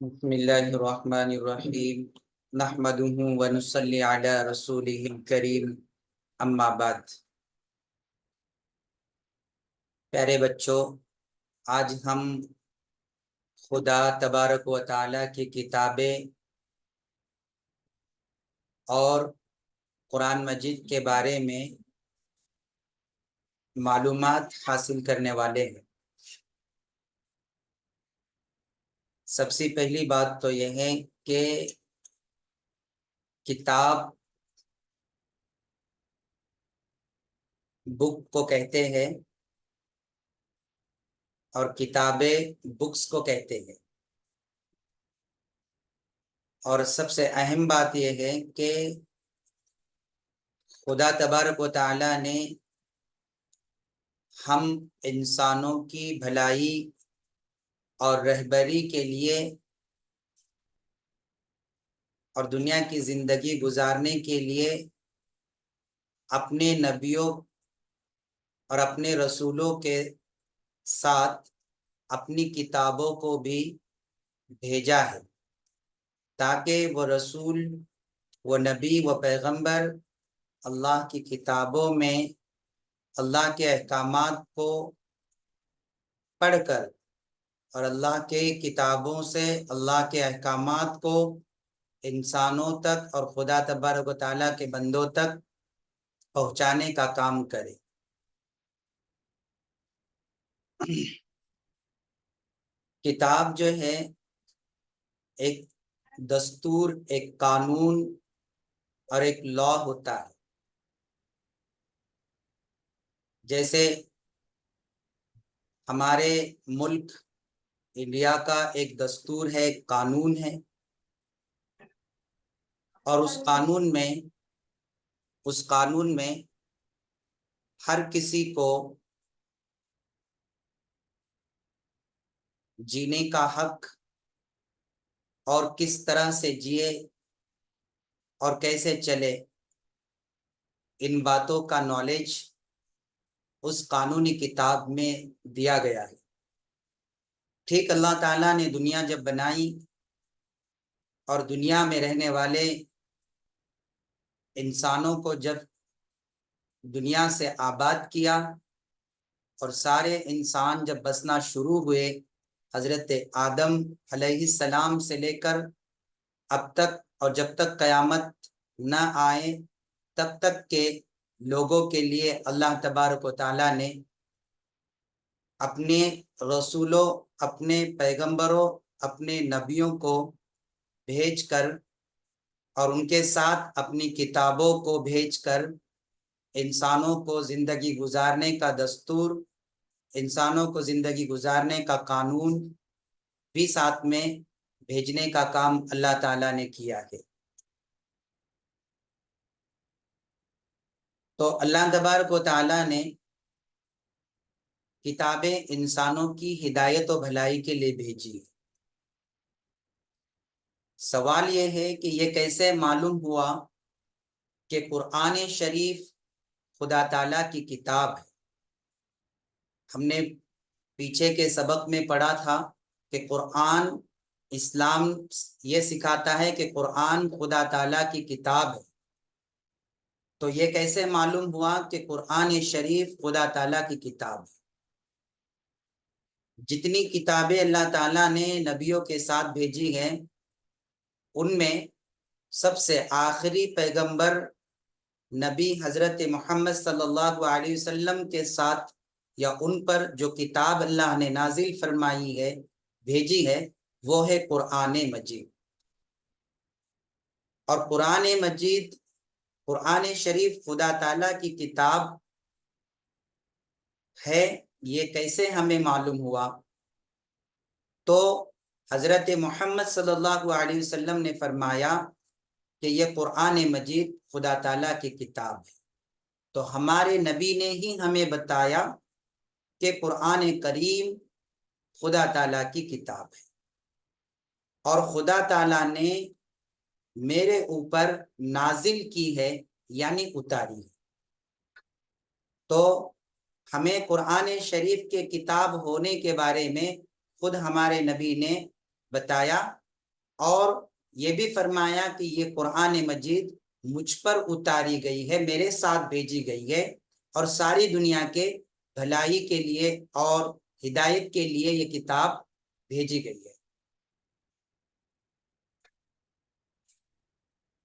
بسم اللہ الرحمن الرحیم نحمده ونصلی علی رسولہ الکریم اما بعد۔ پیارے بچوں، آج ہم خدا تبارک و تعالیٰ کی کتابیں اور قرآن مجید کے بارے میں معلومات حاصل کرنے والے ہیں۔ سب سے پہلی بات تو یہ ہے کہ کتاب بک کو کہتے ہیں اور کتابیں بکس کو کہتے ہیں، اور سب سے اہم بات یہ ہے کہ خدا تبارک و تعالیٰ نے ہم انسانوں کی بھلائی اور رہبری کے لیے اور دنیا کی زندگی گزارنے کے لیے اپنے نبیوں اور اپنے رسولوں کے ساتھ اپنی کتابوں کو بھی بھیجا ہے، تاکہ وہ رسول، وہ نبی، وہ پیغمبر اللہ کی کتابوں میں اللہ کے احکامات کو پڑھ کر اور اللہ کے کتابوں سے اللہ کے احکامات کو انسانوں تک اور خدا تبارک و تعالیٰ کے بندوں تک پہنچانے کا کام کرے۔ کتاب جو ہے ایک دستور، ایک قانون اور ایک لا ہوتا ہے۔ جیسے ہمارے ملک انڈیا کا ایک دستور ہے، ایک قانون ہے، اور اس قانون میں ہر کسی کو جینے کا حق اور کس طرح سے جیے اور کیسے چلے، ان باتوں کا نالج اس قانونی کتاب میں دیا گیا ہے۔ ٹھیک اللہ تعالیٰ نے دنیا جب بنائی اور دنیا میں رہنے والے انسانوں کو جب دنیا سے آباد کیا اور سارے انسان جب بسنا شروع ہوئے، حضرت آدم علیہ السلام سے لے کر اب تک اور جب تک قیامت نہ آئے تب تک کے لوگوں کے لیے اللہ تبارک و تعالیٰ نے اپنے رسولوں، اپنے پیغمبروں، اپنے نبیوں کو بھیج کر اور ان کے ساتھ اپنی کتابوں کو بھیج کر انسانوں کو زندگی گزارنے کا دستور، انسانوں کو زندگی گزارنے کا قانون بھی ساتھ میں بھیجنے کا کام اللہ تعالیٰ نے کیا ہے۔ تو اللہ تبارک و تعالیٰ نے کتابیں انسانوں کی ہدایت و بھلائی کے لیے بھیجی ہے۔ سوال یہ ہے کہ یہ کیسے معلوم ہوا کہ قرآن شریف خدا تعالیٰ کی کتاب ہے؟ ہم نے پیچھے کے سبق میں پڑھا تھا کہ قرآن، اسلام یہ سکھاتا ہے کہ قرآن خدا تعالیٰ کی کتاب ہے۔ تو یہ کیسے معلوم ہوا کہ قرآن شریف خدا تعالیٰ کی کتاب ہے؟ جتنی کتابیں اللہ تعالیٰ نے نبیوں کے ساتھ بھیجی ہیں، ان میں سب سے آخری پیغمبر نبی حضرت محمد صلی اللہ علیہ وسلم کے ساتھ یا ان پر جو کتاب اللہ نے نازل فرمائی ہے، بھیجی ہے، وہ ہے قرآن مجید۔ اور قرآن مجید، قرآن شریف خدا تعالیٰ کی کتاب ہے، یہ کیسے ہمیں معلوم ہوا؟ تو حضرت محمد صلی اللہ علیہ وسلم نے فرمایا کہ یہ قرآن مجید خدا تعالیٰ کی کتاب ہے۔ تو ہمارے نبی نے ہی ہمیں بتایا کہ قرآن کریم خدا تعالیٰ کی کتاب ہے، اور خدا تعالیٰ نے میرے اوپر نازل کی ہے، یعنی اتاری ہے۔ تو ہمیں قرآن شریف کے کتاب ہونے کے بارے میں خود ہمارے نبی نے بتایا اور یہ بھی فرمایا کہ یہ قرآن مجید مجھ پر اتاری گئی ہے، میرے ساتھ بھیجی گئی ہے، اور ساری دنیا کے بھلائی کے لیے اور ہدایت کے لیے یہ کتاب بھیجی گئی ہے۔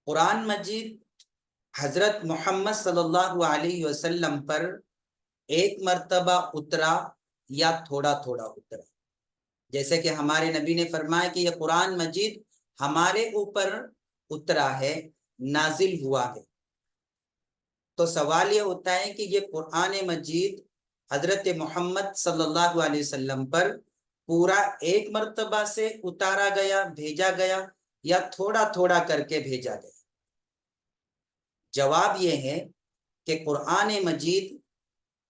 قرآن مجید حضرت محمد صلی اللہ علیہ وسلم پر ایک مرتبہ اترا یا تھوڑا تھوڑا اترا، جیسے کہ ہمارے نبی نے فرمایا کہ یہ قرآن مجید ہمارے اوپر اترا ہے، نازل ہوا ہے۔ تو سوال یہ ہوتا ہے کہ یہ قرآن مجید حضرت محمد صلی اللہ علیہ وسلم پر پورا ایک مرتبہ سے اتارا گیا، بھیجا گیا، یا تھوڑا تھوڑا کر کے بھیجا گیا؟ جواب یہ ہے کہ قرآن مجید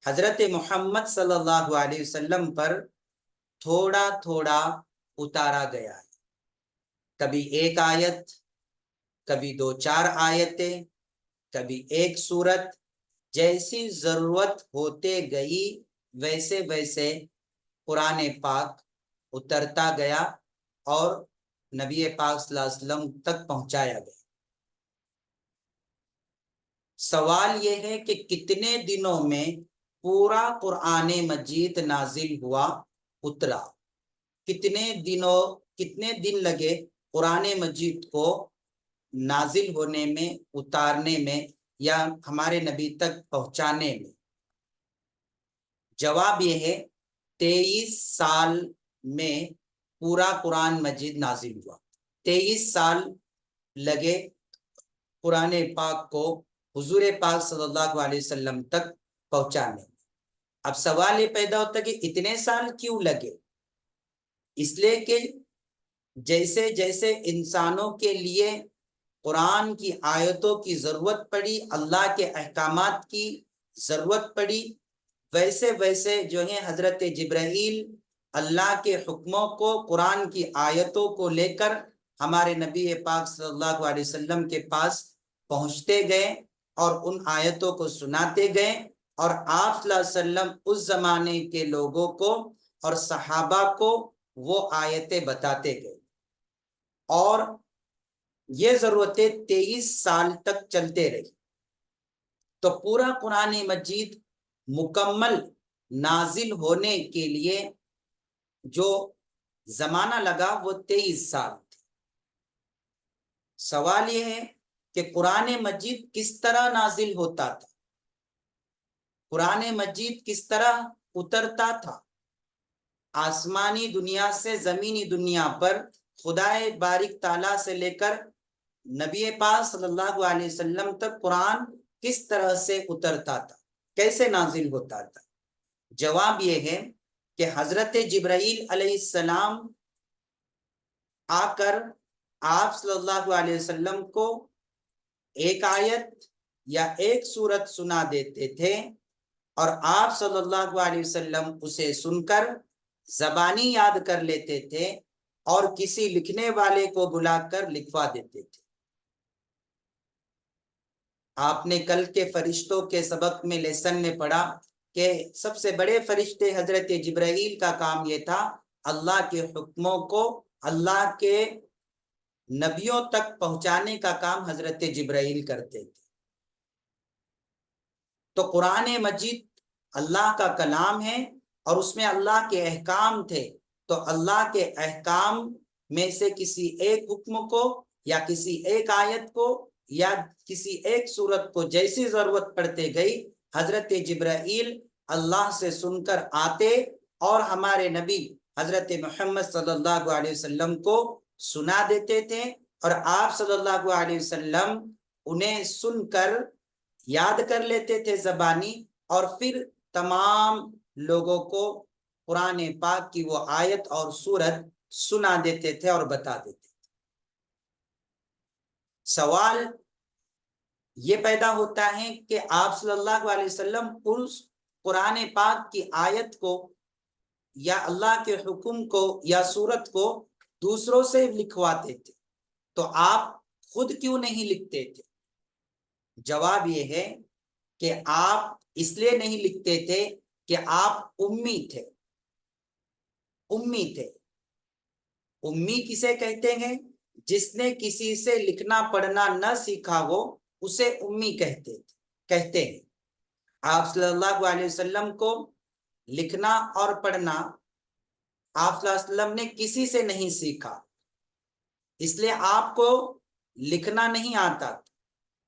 حضرت محمد صلی اللہ علیہ وسلم پر تھوڑا تھوڑا اتارا گیا ہے، کبھی ایک آیت، کبھی دو چار آیتیں، کبھی ایک سورت، جیسی ضرورت ہوتے گئی ویسے ویسے قرآن پاک اترتا گیا اور نبی پاک صلی اللہ علیہ وسلم تک پہنچایا گیا۔ سوال یہ ہے کہ کتنے دنوں میں پورا قرآن مجید نازل ہوا، اترا؟ کتنے دن لگے قرآن مجید کو نازل ہونے میں، اتارنے میں، یا ہمارے نبی تک پہنچانے میں؟ جواب یہ ہے 23 سال میں پورا قرآن مجید نازل ہوا۔ 23 سال لگے قرآن پاک کو حضور پاک صلی اللہ علیہ وسلم تک پہنچانے میں۔ اب سوال یہ پیدا ہوتا ہے کہ اتنے سال کیوں لگے؟ اس لیے کہ جیسے جیسے انسانوں کے لیے قرآن کی آیتوں کی ضرورت پڑی، اللہ کے احکامات کی ضرورت پڑی، ویسے ویسے جو ہے حضرت جبرائیل اللہ کے حکموں کو، قرآن کی آیتوں کو لے کر ہمارے نبی پاک صلی اللہ علیہ وسلم کے پاس پہنچتے گئے اور ان آیتوں کو سناتے گئے، اور آپ صلی اللہ علیہ وسلم اس زمانے کے لوگوں کو اور صحابہ کو وہ آیتیں بتاتے گئے، اور یہ ضرورتیں 23 سال تک چلتے رہی۔ تو پورا قرآن مجید مکمل نازل ہونے کے لیے جو زمانہ لگا وہ 23 سال تھے۔ سوال یہ ہے کہ قرآن مجید کس طرح نازل ہوتا تھا؟ قرآن مجید کس طرح اترتا تھا؟ آسمانی دنیا سے زمینی دنیا پر خدائے بارک تعالیٰ سے لے کر نبی پاک صلی اللہ علیہ وسلم تک قرآن کس طرح سے اترتا تھا، کیسے نازل ہوتا تھا؟ جواب یہ ہے کہ حضرت جبرائیل علیہ السلام آ کر آپ صلی اللہ علیہ وسلم کو ایک آیت یا ایک سورت سنا دیتے تھے، اور آپ صلی اللہ علیہ وسلم اسے سن کر زبانی یاد کر لیتے تھے اور کسی لکھنے والے کو بلا کر لکھوا دیتے تھے۔ آپ نے کل کے فرشتوں کے سبق میں لیسن میں پڑھا کہ سب سے بڑے فرشتے حضرت جبرائیل کا کام یہ تھا، اللہ کے حکموں کو اللہ کے نبیوں تک پہنچانے کا کام حضرت جبرائیل کرتے تھے۔ تو قرآن مجید اللہ کا کلام ہے اور اس میں اللہ کے احکام تھے، تو اللہ کے احکام میں سے کسی ایک حکم کو یا کسی ایک آیت کو یا کسی ایک سورت کو جیسی ضرورت پڑتے گئی، حضرت جبرائیل اللہ سے سن کر آتے اور ہمارے نبی حضرت محمد صلی اللہ علیہ وسلم کو سنا دیتے تھے، اور آپ صلی اللہ علیہ وسلم انہیں سن کر یاد کر لیتے تھے زبانی، اور پھر تمام لوگوں کو قرآن پاک کی وہ آیت اور سورت سنا دیتے تھے اور بتا دیتے تھے۔ سوال یہ پیدا ہوتا ہے کہ آپ صلی اللہ علیہ وسلم اس قرآن پاک کی آیت کو یا اللہ کے حکم کو یا سورت کو دوسروں سے لکھواتے تھے، تو آپ خود کیوں نہیں لکھتے تھے؟ جواب یہ ہے کہ آپ اس لیے نہیں لکھتے تھے کہ آپ امی تھے۔ امی تھے۔ امی کسے کہتے ہیں؟ جس نے کسی سے لکھنا پڑھنا نہ سیکھا ہو اسے امی کہتے ہیں۔ آپ صلی اللہ علیہ وسلم کو لکھنا اور پڑھنا آپ صلی اللہ علیہ وسلم نے کسی سے نہیں سیکھا، اس لیے آپ کو لکھنا نہیں آتا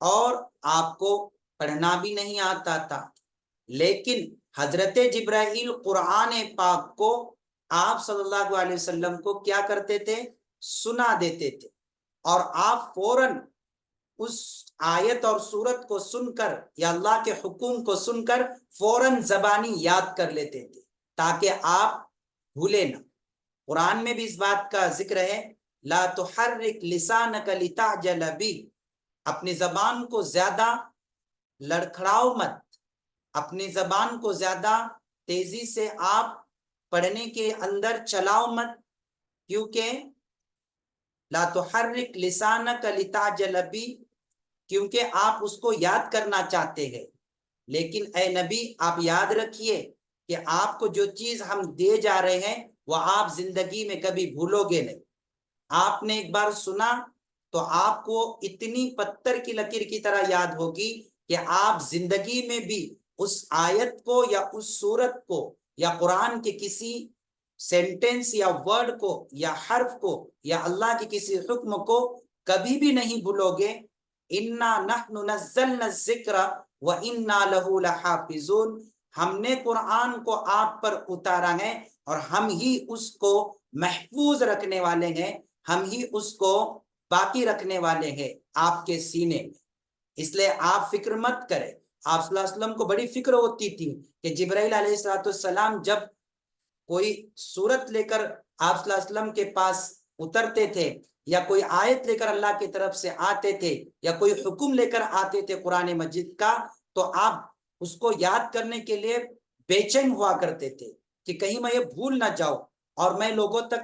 اور آپ کو پڑھنا بھی نہیں آتا تھا، لیکن حضرت جبرائیل قرآن پاک کو آپ صلی اللہ علیہ وسلم کو کیا کرتے تھے؟ سنا دیتے تھے، اور آپ فوراً اس آیت اور سورت کو سن کر یا اللہ کے حکم کو سن کر فوراً زبانی یاد کر لیتے تھے تاکہ آپ بھولے نہ۔ قرآن میں بھی اس بات کا ذکر ہے، لا تحرک لسانک لتعجل بہ، اپنی زبان کو زیادہ لڑکھڑاؤ مت، اپنی زبان کو زیادہ تیزی سے آپ پڑھنے کے اندر چلاؤ مت، کیونکہ لا تحرک لسانک لتعجل بہ، کیونکہ آپ اس کو یاد کرنا چاہتے ہیں، لیکن اے نبی آپ یاد رکھیے کہ آپ کو جو چیز ہم دے جا رہے ہیں وہ آپ زندگی میں کبھی بھولو گے نہیں۔ آپ نے ایک بار سنا تو آپ کو اتنی پتھر کی لکیر کی طرح یاد ہوگی کہ آپ زندگی میں بھی اس آیت کو یا اس سورت کو یا قرآن کے کسی سینٹنس یا ورڈ کو یا حرف کو یا اللہ کے کسی حکم کو کبھی بھی نہیں بھولو گے۔ اِنَّا نَحْنُ نَزَّلْنَا الذِّكْرَ وَإِنَّا لَهُ لَحَافِظُونَ، ہم نے قرآن کو آپ پر اتارا ہے اور ہم ہی اس کو محفوظ رکھنے والے ہیں، ہم ہی اس کو باقی رکھنے والے ہیں آپ کے سینے میں۔ اس لیے آپ فکر مت کریں۔ آپ صلی اللہ علیہ وسلم کو بڑی فکر ہوتی تھی کہ جبرائیل علیہ السلام جب کوئی صورت لے کر آپ صلی اللہ علیہ وسلم کے پاس اترتے تھے یا کوئی آیت لے کر اللہ کی طرف سے آتے تھے یا کوئی حکم لے کر آتے تھے قرآن مجید کا، تو آپ اس کو یاد کرنے کے لیے بے چین ہوا کرتے تھے کہ کہیں میں یہ بھول نہ جاؤں، اور میں لوگوں تک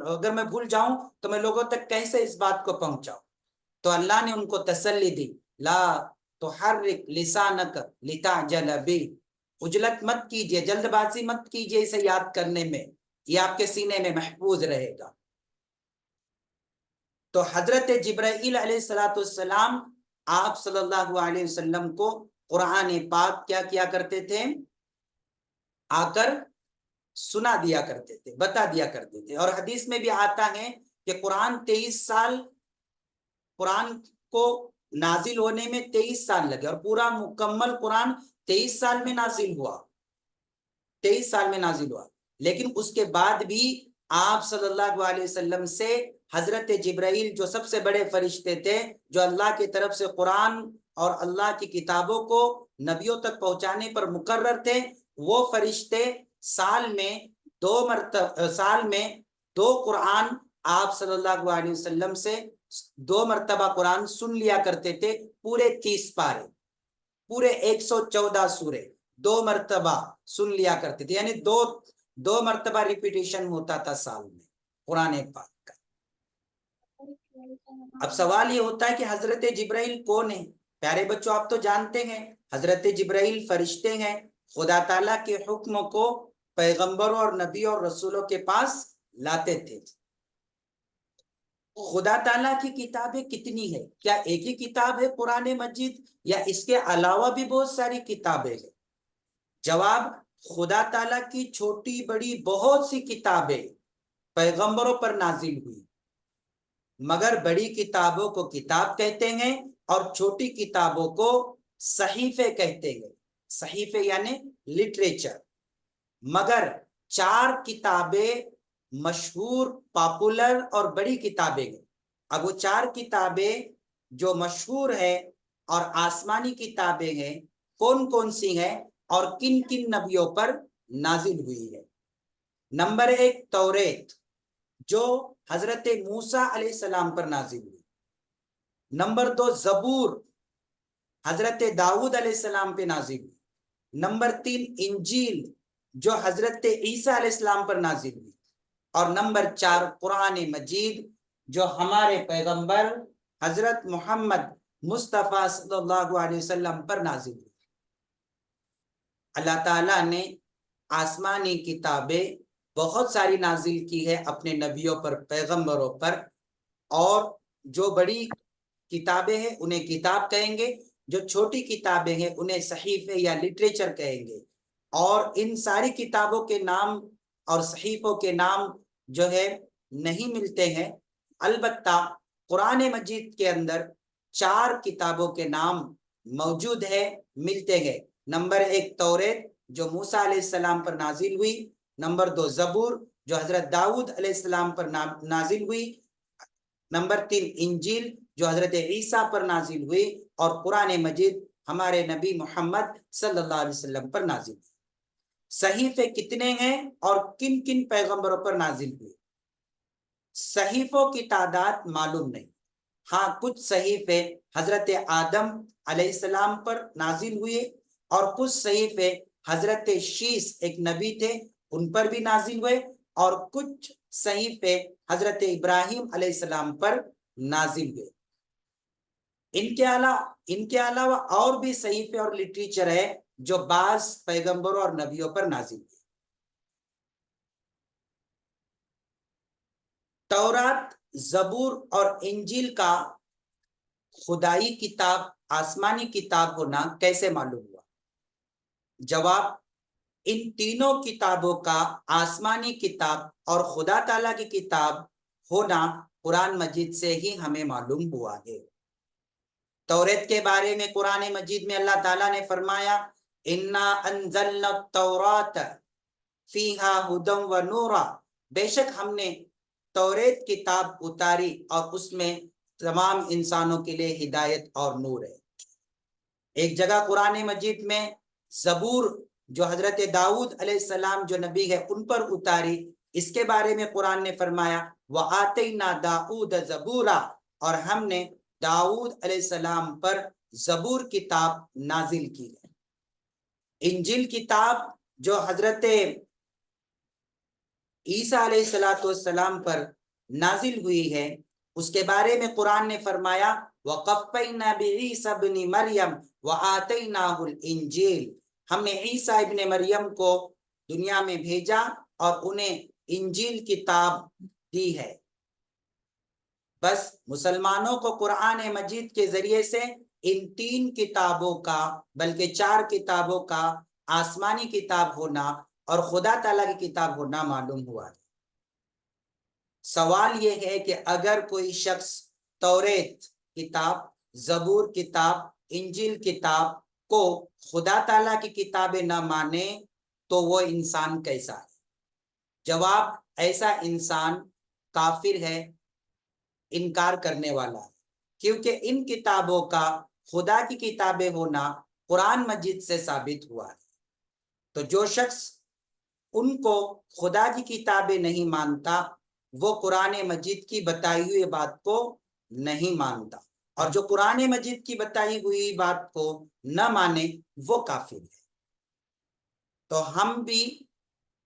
اگر میں بھول جاؤں تو میں لوگوں تک کیسے اس بات کو پہنچاؤں۔ تو اللہ نے ان کو تسلی دی، لا تحرک لسانک لتعجل بہ، عجلت مت کیجئے، جلد بازی مت کیجئے اسے یاد کرنے میں، یہ آپ کے سینے میں محفوظ رہے گا۔ تو حضرت جبرائیل علیہ السلام آپ صلی اللہ علیہ وسلم کو قرآن پاک کیا کرتے تھے؟ آ کر سنا دیا کرتے تھے، بتا دیا کرتے تھے۔ اور حدیث میں بھی آتا ہے کہ قرآن 23 سال، قرآن کو نازل ہونے میں 23 سال لگے، اور پورا مکمل قرآن 23 سال میں نازل ہوا، 23 سال میں نازل ہوا۔ لیکن اس کے بعد بھی آپ صلی اللہ علیہ وسلم سے حضرت جبرائیل جو سب سے بڑے فرشتے تھے، جو اللہ کی طرف سے قرآن اور اللہ کی کتابوں کو نبیوں تک پہنچانے پر مقرر تھے، وہ فرشتے سال میں دو قرآن آپ صلی اللہ علیہ وسلم سے 2 مرتبہ قرآن سن لیا کرتے تھے، پورے 30 پارے، پورے 114 سورے 2 مرتبہ سن لیا کرتے تھے، یعنی دو مرتبہ ریپیٹیشن ہوتا تھا سال میں قرآن پاک کا۔ اب سوال یہ ہوتا ہے کہ حضرت جبرائیل کون ہے؟ پیارے بچوں آپ تو جانتے ہیں حضرت جبرائیل فرشتے ہیں، خدا تعالیٰ کے حکم کو پیغمبروں اور نبیوں اور رسولوں کے پاس لاتے تھے۔ خدا تعالیٰ کی کتابیں کتنی ہیں؟ کیا ایک ہی کتاب ہے قرآن مجید، یا اس کے علاوہ بھی بہت ساری کتابیں ہیں؟ جواب، خدا تعالیٰ کی چھوٹی بڑی بہت سی کتابیں پیغمبروں پر نازل ہوئی، مگر بڑی کتابوں کو کتاب کہتے ہیں اور چھوٹی کتابوں کو صحیفے کہتے ہیں، صحیفے یعنی لٹریچر۔ مگر 4 کتابیں مشہور، پاپولر اور بڑی کتابیں ہیں۔ اب وہ 4 کتابیں جو مشہور ہیں اور آسمانی کتابیں ہیں کون کون سی ہیں اور کن کن نبیوں پر نازل ہوئی ہے؟ نمبر 1 توریت، جو حضرت موسیٰ علیہ السلام پر نازل ہوئی۔ نمبر 2 زبور، حضرت داؤد علیہ السلام پہ نازل ہوئی۔ نمبر 3 انجیل، جو حضرت عیسیٰ علیہ السلام پر نازل ہوئی۔ اور نمبر 4 قرآن مجید، جو ہمارے پیغمبر حضرت محمد مصطفیٰ صلی اللہ علیہ وسلم پر نازل ہوئی۔ اللہ تعالیٰ نے آسمانی کتابیں بہت ساری نازل کی ہے اپنے نبیوں پر، پیغمبروں پر، اور جو بڑی کتابیں ہیں انہیں کتاب کہیں گے، جو چھوٹی کتابیں ہیں انہیں صحیفے یا لٹریچر کہیں گے۔ اور ان ساری کتابوں کے نام اور صحیفوں کے نام جو ہے نہیں ملتے ہیں، البتہ قرآن مجید کے اندر 4 کتابوں کے نام موجود ہے، ملتے ہیں۔ نمبر 1 توریت جو موسیٰ علیہ السلام پر نازل ہوئی، نمبر 2 زبور جو حضرت داؤد علیہ السلام پر نازل ہوئی، نمبر 3 انجیل جو حضرت عیسیٰ پر نازل ہوئی، اور قرآن مجید ہمارے نبی محمد صلی اللہ علیہ وسلم پر نازل ہوئی۔ صحیفے کتنے ہیں اور کن کن پیغمبروں پر نازل ہوئی؟ صحیفوں کی تعداد معلوم نہیں، ہاں کچھ صحیفے حضرت آدم علیہ السلام پر نازل ہوئے، اور کچھ صحیفے حضرت شیس ایک نبی تھے ان پر بھی نازل ہوئے، اور کچھ صحیفے حضرت ابراہیم علیہ السلام پر نازل ہوئے۔ ان کے علاوہ اور بھی صحیفے اور لٹریچر ہے جو بعض پیغمبروں اور نبیوں پر نازل ہوئے۔ تورات، زبور اور انجیل کا خدائی کتاب، آسمانی کتاب ہونا کیسے معلوم ہوا؟ جواب، ان تینوں کتابوں کا آسمانی کتاب اور خدا تعالیٰ کی کتاب ہونا قرآن مجید سے ہی ہمیں معلوم ہوا ہے۔ توریت کے بارے میں قرآن مجید میں اللہ تعالیٰ نے فرمایا، اِنَّا أَنزَلْنَا التَّوْرَاةَ فِيهَا هُدًى وَنُورًا، بے شک ہم نے توریت کتاب اتاری اور اس میں تمام انسانوں کے لیے ہدایت اور نور ہے۔ ایک جگہ قرآن مجید میں زبور جو حضرت داؤد علیہ السلام جو نبی ہے ان پر اتاری، اس کے بارے میں قرآن نے فرمایا وَآتَيْنَا دَاؤُدَ زَبُورًا، اور ہم نے داؤد علیہ السلام پر زبور کتاب نازل کی ہے۔ انجیل کتاب جو حضرت عیسیٰ علیہ السلام پر نازل ہوئی ہے، اس کے بارے میں قرآن نے فرمایا وَقَفَّيْنَا بِعِيسَى ابْنِ مَرْيَمَ وَآتَيْنَاهُ الْإِنْجِيلَ، ہم نے عیسیٰ ابن مریم کو دنیا میں بھیجا اور انہیں انجیل کتاب دی ہے۔ بس مسلمانوں کو قرآن مجید کے ذریعے سے ان 3 کتابوں کا بلکہ 4 کتابوں کا آسمانی کتاب ہونا اور خدا تعالیٰ کی کتاب ہونا معلوم ہوا ہے۔ سوال یہ ہے کہ اگر کوئی شخص توریت کتاب، زبور کتاب، انجیل کتاب کو خدا تعالیٰ کی کتابیں نہ مانے تو وہ انسان کیسا ہے؟ جواب، ایسا انسان کافر ہے، انکار کرنے والا ہے، کیونکہ ان کتابوں کا خدا کی کتابیں ہونا قرآن مجید سے ثابت ہوا ہے۔ تو جو شخص ان کو خدا کی کتابیں نہیں مانتا وہ قرآن مجید کی بتائی ہوئی بات کو نہیں مانتا، اور جو قرآن مجید کی بتائی ہوئی بات کو نہ مانے وہ کافر ہے۔ تو ہم بھی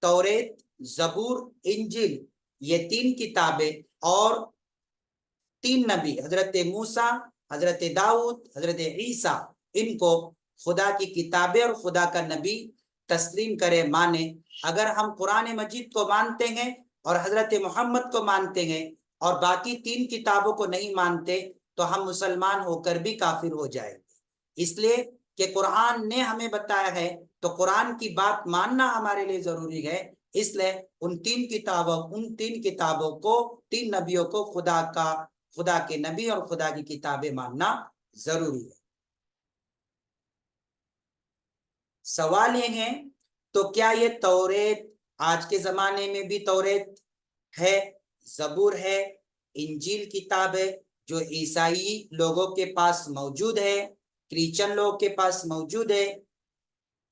توریت، زبور، انجیل یہ 3 کتابیں اور 3 نبی حضرت موسیٰ، حضرت داؤد، حضرت عیسیٰ، ان کو خدا کی کتابیں اور خدا کا نبی تسلیم کرے، مانے۔ اگر ہم قرآن مجید کو مانتے ہیں اور حضرت محمد کو مانتے ہیں اور باقی 3 کتابوں کو نہیں مانتے تو ہم مسلمان ہو کر بھی کافر ہو جائیں گے، اس لیے کہ قرآن نے ہمیں بتایا ہے تو قرآن کی بات ماننا ہمارے لیے ضروری ہے۔ اس لیے ان 3 کتابوں کو، 3 نبیوں کو خدا کے نبی اور خدا کی کتابیں ماننا ضروری ہے۔ سوال یہ ہے تو کیا یہ توریت آج کے زمانے میں بھی توریت ہے، زبور ہے، انجیل کتاب ہے جو عیسائی لوگوں کے پاس موجود ہے، کرسچن لوگوں کے پاس موجود ہے،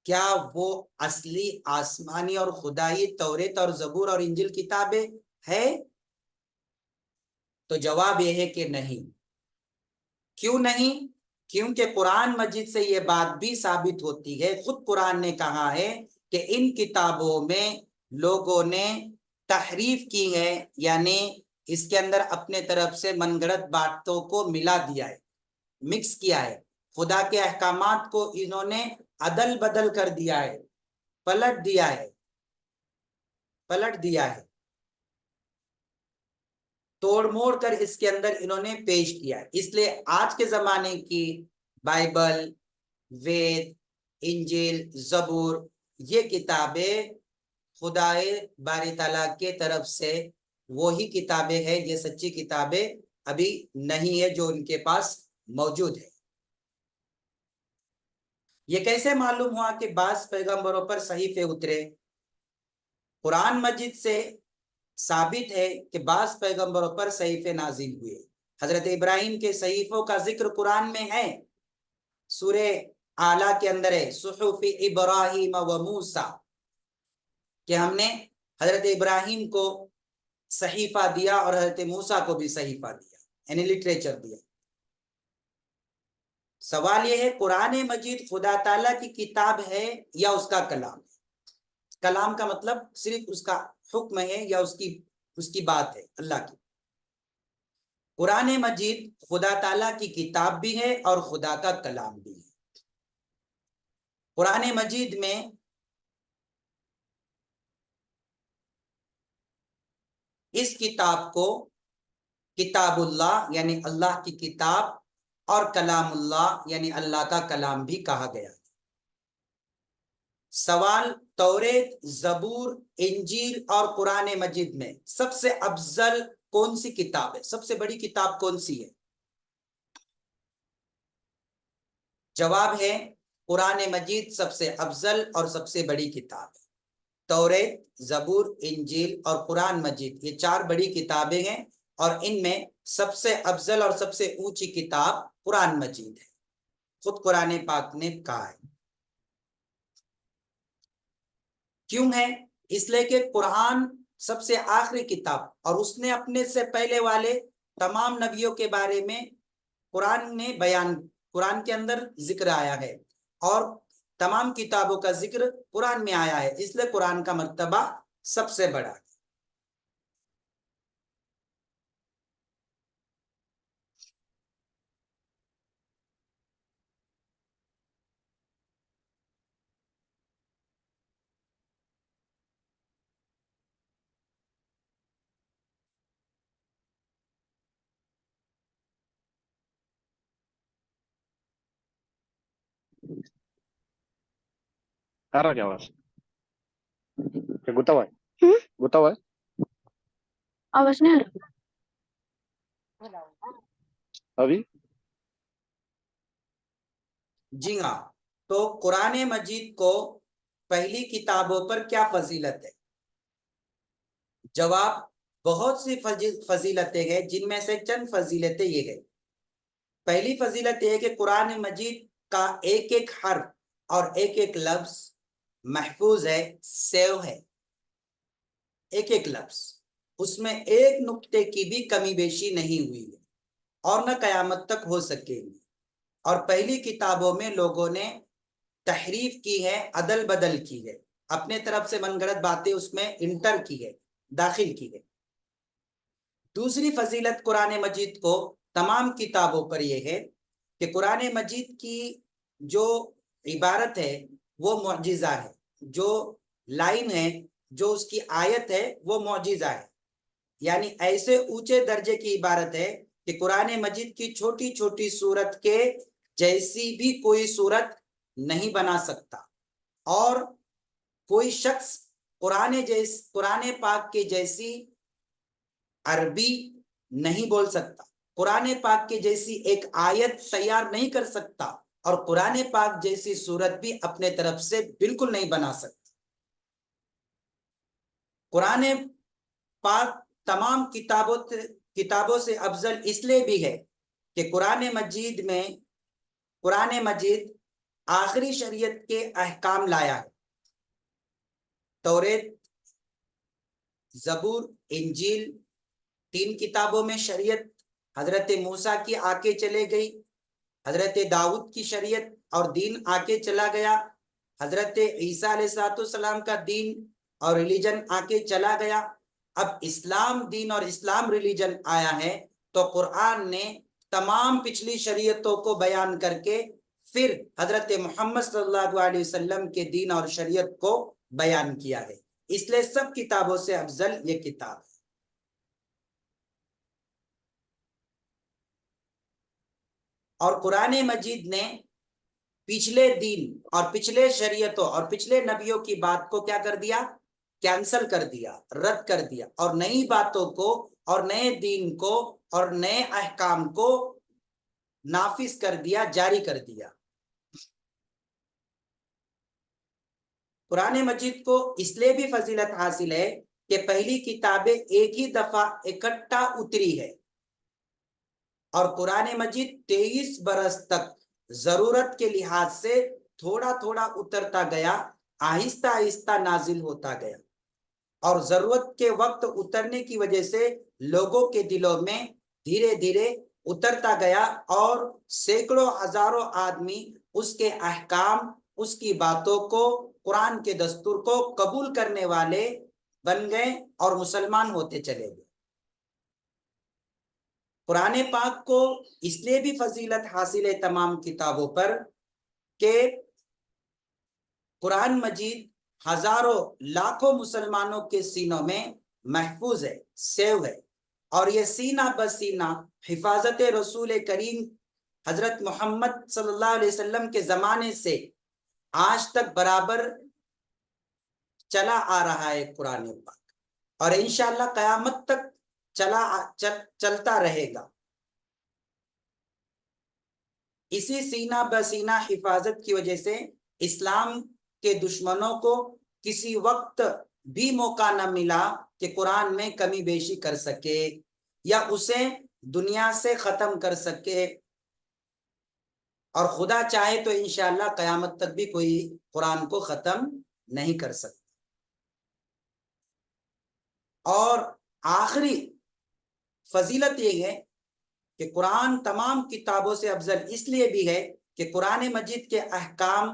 کیا وہ اصلی آسمانی اور خدائی توریت اور زبور اور انجیل کتابیں ہے؟ تو جواب یہ ہے کہ نہیں۔ کیوں نہیں؟ کیونکہ قرآن مجید سے یہ بات بھی ثابت ہوتی ہے، خود قرآن نے کہا ہے کہ ان کتابوں میں لوگوں نے تحریف کی ہے، یعنی اس کے اندر اپنے طرف سے من گھڑت باتوں کو ملا دیا ہے، مکس کیا ہے، خدا کے احکامات کو انہوں نے عدل بدل کر دیا ہے، پلٹ دیا ہے۔ توڑ موڑ کر اس کے اندر انہوں نے پیش کیا. اس لیے آج کے زمانے کی بائبل، وید، انجیل، زبور، یہ کتابیں خدائے باری تعالیٰ کے طرف سے وہی کتابیں ہیں، یہ سچی کتابیں ابھی نہیں ہے جو ان کے پاس موجود ہے. یہ کیسے معلوم ہوا کہ بعض پیغمبروں پر صحیفے اترے؟ قرآن مجید سے ثابت ہے کہ بعض پیغمبروں پر صحیفے نازل ہوئے. حضرت ابراہیم کے صحیفوں کا ذکر قرآن میں ہے، سورہ اعلیٰ کے اندر ہے، صحف ابراہیم و موسیٰ، کہ ہم نے حضرت ابراہیم کو صحیفہ دیا اور حضرت موسیٰ کو بھی صحیفہ دیا، یعنی لٹریچر دیا. سوال یہ ہے قرآن مجید خدا تعالیٰ کی کتاب ہے یا اس کا کلام ہے؟ کلام کا مطلب صرف اس کا حکم ہے یا اس کی بات ہے اللہ کی. قرآن مجید خدا تعالیٰ کی کتاب بھی ہے اور خدا کا کلام بھی ہے. قرآن مجید میں اس کتاب کو کتاب اللہ یعنی اللہ کی کتاب اور کلام اللہ یعنی اللہ کا کلام بھی کہا گیا. سوال، توریت، زبور، انجیل اور قرآن مجید میں سب سے افضل کون سی کتاب ہے؟ سب سے بڑی کتاب کون سی ہے؟ جواب ہے قرآن مجید سب سے افضل اور سب سے بڑی کتاب ہے. توریت، زبور، انجیل اور قرآن مجید یہ 4 بڑی کتابیں ہیں، اور ان میں سب سے افضل اور سب سے اونچی کتاب قرآن مجید ہے. خود قرآن پاک نے کہا ہے. کیوں ہے؟ اس لیے کہ قرآن سب سے آخری کتاب، اور اس نے اپنے سے پہلے والے تمام نبیوں کے بارے میں قرآن کے اندر ذکر آیا ہے، اور تمام کتابوں کا ذکر قرآن میں آیا ہے، اس لیے قرآن کا مرتبہ سب سے بڑا ہے. آ رہا کیا آواز؟ کیا گتا ہوا ہے؟ گتا ہوا ہے؟ آواز نہیں آ رہا. ابھی جی ہاں. تو قرآن مجید کو پہلی کتابوں پر کیا فضیلت ہے؟ جواب، بہت سی فضیلتیں ہیں، جن میں سے چند فضیلتیں یہ ہے. پہلی فضیلت یہ ہے کہ قرآن مجید کا ایک ایک حرف اور ایک ایک لفظ محفوظ ہے، سیو ہے. ایک ایک لفظ، اس میں ایک نقطے کی بھی کمی بیشی نہیں ہوئی ہے اور نہ قیامت تک ہو سکے گی. اور پہلی کتابوں میں لوگوں نے تحریف کی ہے، عدل بدل کی ہے، اپنے طرف سے من گھڑت باتیں اس میں انٹر کی ہے، داخل کی ہے. دوسری فضیلت قرآن مجید کو تمام کتابوں پر یہ ہے کہ قرآن مجید کی جو عبارت ہے وہ معجزہ ہے، جو لائن ہے، جو اس کی آیت ہے وہ معجزہ ہے. یعنی ایسے اونچے درجے کی عبارت ہے کہ قرآن مجید کی چھوٹی چھوٹی صورت کے جیسی بھی کوئی صورت نہیں بنا سکتا، اور کوئی شخص قرآن پاک کے جیسی عربی نہیں بول سکتا، قرآن پاک کے جیسی ایک آیت تیار نہیں کر سکتا، اور قرآن پاک جیسی صورت بھی اپنے طرف سے بالکل نہیں بنا سکتا. قرآن پاک تمام کتابوں سے افضل اس لیے بھی ہے کہ قرآن مجید آخری شریعت کے احکام لایا ہے. توریت، زبور، انجیل، 3 کتابوں میں شریعت حضرت موسیٰ کی آ کے چلے گئی، حضرت داؤد کی شریعت اور دین آ کے چلا گیا، حضرت عیسیٰ علیہ السلام کا دین اور ریلیجن آ کے چلا گیا. اب اسلام دین اور اسلام ریلیجن آیا ہے، تو قرآن نے تمام پچھلی شریعتوں کو بیان کر کے پھر حضرت محمد صلی اللہ علیہ وسلم کے دین اور شریعت کو بیان کیا ہے. اس لیے سب کتابوں سے افضل یہ کتاب ہے. اور قرآن مجید نے پچھلے دین اور پچھلے شریعتوں اور پچھلے نبیوں کی بات کو کیا کر دیا؟ کینسل کر دیا، رد کر دیا، اور نئی باتوں کو اور نئے دین کو اور نئے احکام کو نافذ کر دیا، جاری کر دیا۔ قرآن مجید کو اس لیے بھی فضیلت حاصل ہے کہ پہلی کتابیں ایک ہی دفعہ اکٹھا اتری ہے، اور قرآن مجید 23 برس تک ضرورت کے لحاظ سے تھوڑا تھوڑا اترتا گیا، آہستہ آہستہ نازل ہوتا گیا، اور ضرورت کے وقت اترنے کی وجہ سے لوگوں کے دلوں میں دھیرے دھیرے اترتا گیا، اور سینکڑوں ہزاروں آدمی اس کے احکام، اس کی باتوں کو، قرآن کے دستور کو قبول کرنے والے بن گئے اور مسلمان ہوتے چلے گئے۔ قرآن پاک کو اس لیے بھی فضیلت حاصل ہے تمام کتابوں پر کہ قرآن مجید ہزاروں لاکھوں مسلمانوں کے سینوں میں محفوظ ہے، سیو ہے، اور یہ سینہ بسینہ حفاظت رسول کریم حضرت محمد صلی اللہ علیہ وسلم کے زمانے سے آج تک برابر چلا آ رہا ہے قرآن پاک، اور انشاءاللہ قیامت تک چلتا رہے گا۔ اسی سینہ بسینہ حفاظت کی وجہ سے اسلام کے دشمنوں کو کسی وقت بھی موقع نہ ملا کہ قرآن میں کمی بیشی کر سکے یا اسے دنیا سے ختم کر سکے، اور خدا چاہے تو انشاءاللہ قیامت تک بھی کوئی قرآن کو ختم نہیں کر سکتا۔ اور آخری فضیلت یہ ہے کہ قرآن تمام کتابوں سے افضل اس لیے بھی ہے کہ قرآن مجید کے احکام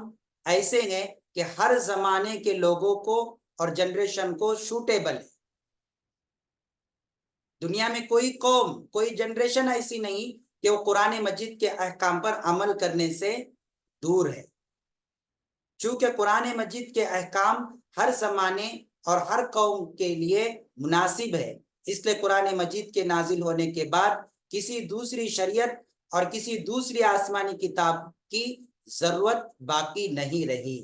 ایسے ہیں کہ ہر زمانے کے لوگوں کو اور جنریشن کو سوٹیبل ہے۔ دنیا میں کوئی قوم، کوئی جنریشن ایسی نہیں کہ وہ قرآن مجید کے احکام پر عمل کرنے سے دور ہے، چونکہ قرآن مجید کے احکام ہر زمانے اور ہر قوم کے لیے مناسب ہے۔ اس لیے قرآن مجید کے نازل ہونے کے بعد کسی دوسری شریعت اور کسی دوسری آسمانی کتاب کی ضرورت باقی نہیں رہی،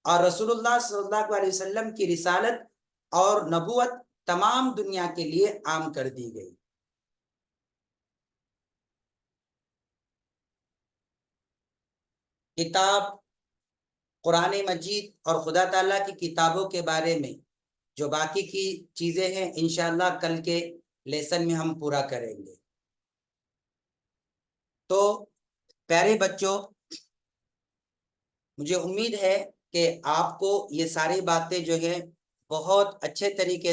اور رسول اللہ صلی اللہ علیہ وسلم کی رسالت اور نبوت تمام دنیا کے لیے عام کر دی گئی۔ کتاب قرآن مجید اور خدا تعالیٰ کی کتابوں کے بارے میں جو باقی کی چیزیں ہیں انشاءاللہ کل کے لیسن میں ہم پورا کریں گے۔ تو پیارے بچوں، مجھے امید ہے کہ آپ کو یہ ساری باتیں جو ہے بہت اچھے طریقے